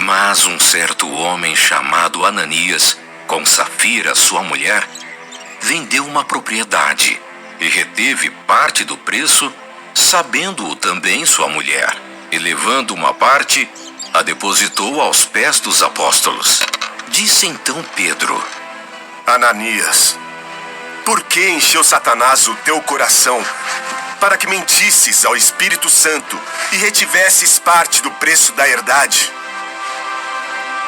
Mas um certo homem chamado Ananias, com Safira, sua mulher, vendeu uma propriedade e reteve parte do preço, sabendo-o também sua mulher, e levando uma parte, a depositou aos pés dos apóstolos. Disse então Pedro: Ananias, por que encheu Satanás o teu coração para que mentisses ao Espírito Santo e retivesses parte do preço da herdade?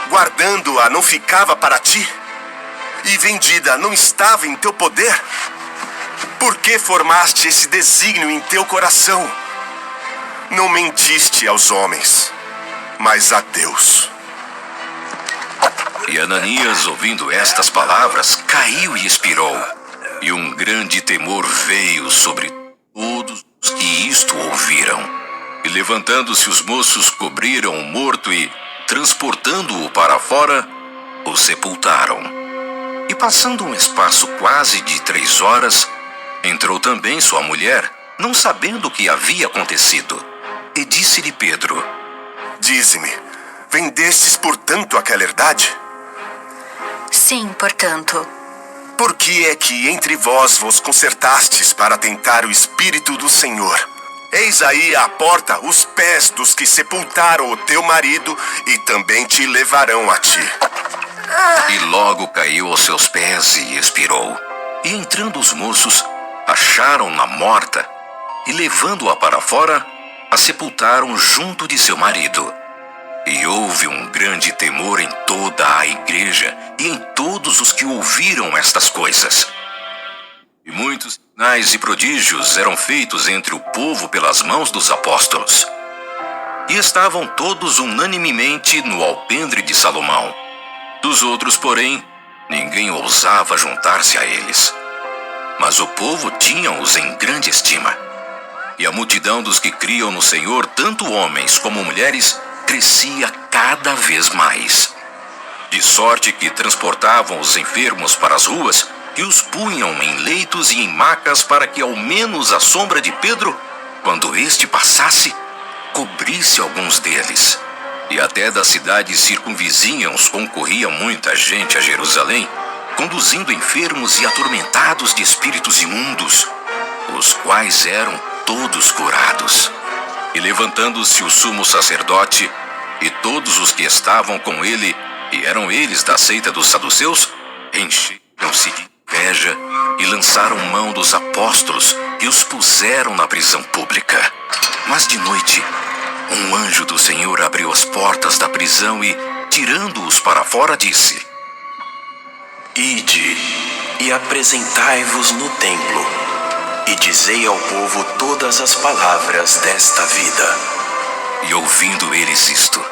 Guardando-a não ficava para ti? E vendida não estava em teu poder? Por que formaste esse desígnio em teu coração? Não mentiste aos homens, mas a Deus. E Ananias, ouvindo estas palavras, caiu e expirou. E um grande temor veio sobre todos os que isto ouviram. E levantando-se os moços, cobriram o morto e, transportando-o para fora, o sepultaram. E passando um espaço quase de 3 horas, entrou também sua mulher, não sabendo o que havia acontecido. E disse-lhe Pedro: Dize-me, vendestes portanto aquela herdade? Sim, portanto. Por que é que entre vos concertastes para tentar o Espírito do Senhor? Eis aí à porta os pés dos que sepultaram o teu marido e também te levarão a ti. E logo caiu aos seus pés e expirou. E entrando os moços, acharam-na morta, e levando-a para fora, a sepultaram junto de seu marido. E houve um grande temor em toda a igreja e em todos os que ouviram estas coisas. E muitos sinais e prodígios eram feitos entre o povo pelas mãos dos apóstolos. E estavam todos unanimemente no alpendre de Salomão. Dos outros, porém, ninguém ousava juntar-se a eles. Mas o povo tinha-os em grande estima. E a multidão dos que criam no Senhor, tanto homens como mulheres, crescia cada vez mais. De sorte que transportavam os enfermos para as ruas e os punham em leitos e em macas para que ao menos a sombra de Pedro, quando este passasse, cobrisse alguns deles. E até das cidades circunvizinhas concorria muita gente a Jerusalém, conduzindo enfermos e atormentados de espíritos imundos, os quais eram todos curados. E levantando-se o sumo sacerdote e todos os que estavam com ele, e eram eles da seita dos saduceus, encheram-se de inveja e lançaram mão dos apóstolos e os puseram na prisão pública. Mas de noite, um anjo do Senhor abriu as portas da prisão e, tirando-os para fora, disse: Ide e apresentai-vos no templo, e dizei ao povo todas as palavras desta vida. E ouvindo eles isto,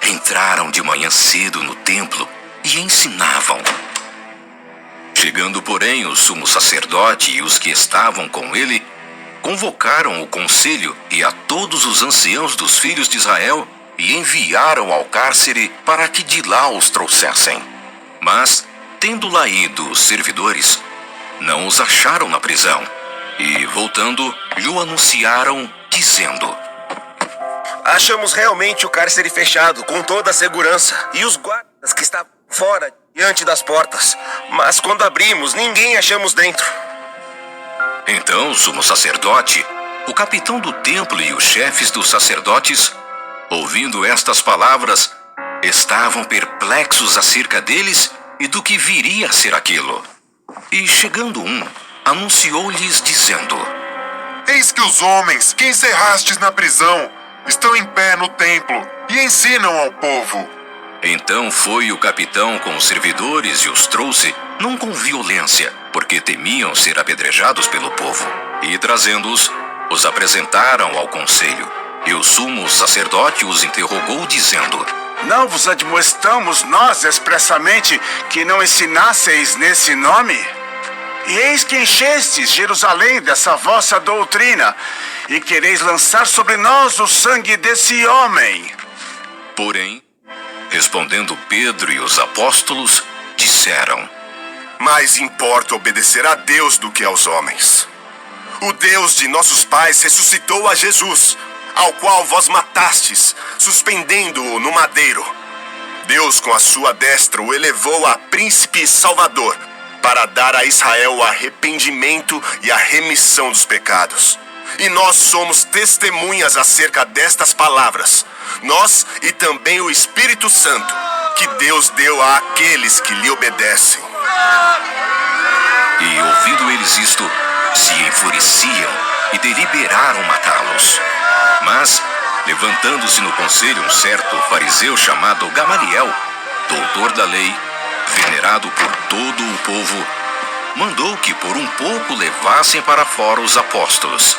entraram de manhã cedo no templo e ensinavam. Chegando, porém, o sumo sacerdote e os que estavam com ele, convocaram o conselho e a todos os anciãos dos filhos de Israel e enviaram ao cárcere para que de lá os trouxessem. Mas, tendo lá ido os servidores, não os acharam na prisão. E, voltando, lhe anunciaram, dizendo: Achamos realmente o cárcere fechado, com toda a segurança, e os guardas que estavam fora, diante das portas. Mas quando abrimos, ninguém achamos dentro. Então o sumo sacerdote, o capitão do templo e os chefes dos sacerdotes, ouvindo estas palavras, estavam perplexos acerca deles e do que viria a ser aquilo. E chegando anunciou-lhes dizendo: Eis que os homens que encerrastes na prisão estão em pé no templo e ensinam ao povo. Então foi o capitão com os servidores e os trouxe, não com violência, porque temiam ser apedrejados pelo povo. E trazendo-os, os apresentaram ao conselho. E o sumo sacerdote os interrogou, dizendo: Não vos admoestamos nós expressamente que não ensinasseis nesse nome? E eis que enchestes Jerusalém dessa vossa doutrina, e quereis lançar sobre nós o sangue desse homem. Porém, respondendo Pedro e os apóstolos, disseram: Mais importa obedecer a Deus do que aos homens. O Deus de nossos pais ressuscitou a Jesus, ao qual vós matastes, suspendendo-o no madeiro. Deus, com a sua destra, o elevou a príncipe e salvador, para dar a Israel o arrependimento e a remissão dos pecados. E nós somos testemunhas acerca destas palavras, nós e também o Espírito Santo, que Deus deu àqueles que lhe obedecem. E ouvindo eles isto, se enfureciam e deliberaram matá-los. Mas, levantando-se no conselho um certo fariseu chamado Gamaliel, doutor da lei, venerado por todo o povo, mandou que por um pouco levassem para fora os apóstolos.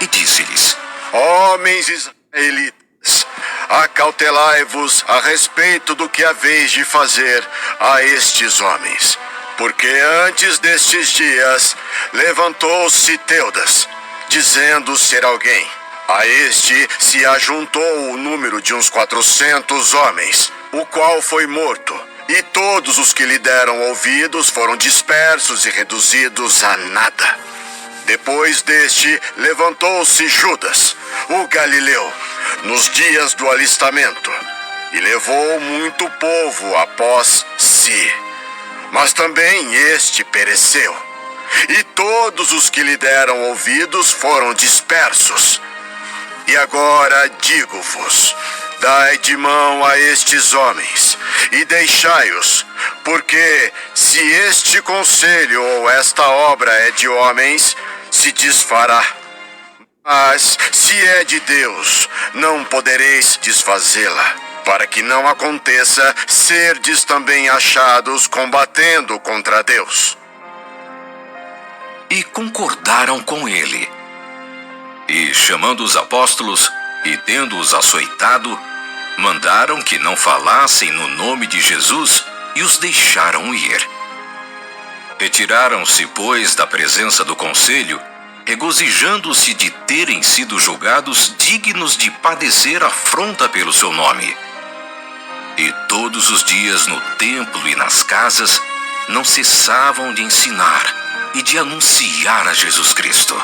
E disse-lhes: Homens israelitas, acautelai-vos a respeito do que haveis de fazer a estes homens. Porque antes destes dias levantou-se Teudas, dizendo ser alguém. A este se ajuntou o número de uns 400 homens, o qual foi morto. E todos os que lhe deram ouvidos foram dispersos e reduzidos a nada. Depois deste, levantou-se Judas, o Galileu, nos dias do alistamento, e levou muito povo após si. Mas também este pereceu, e todos os que lhe deram ouvidos foram dispersos. E agora digo-vos, dai de mão a estes homens, e deixai-os, porque se este conselho ou esta obra é de homens, se desfará. Mas se é de Deus, não podereis desfazê-la, para que não aconteça serdes também achados combatendo contra Deus. E concordaram com ele. E chamando os apóstolos, e tendo-os açoitado, mandaram que não falassem no nome de Jesus e os deixaram ir. Retiraram-se, pois, da presença do conselho, regozijando-se de terem sido julgados dignos de padecer afronta pelo seu nome. E todos os dias no templo e nas casas não cessavam de ensinar e de anunciar a Jesus Cristo.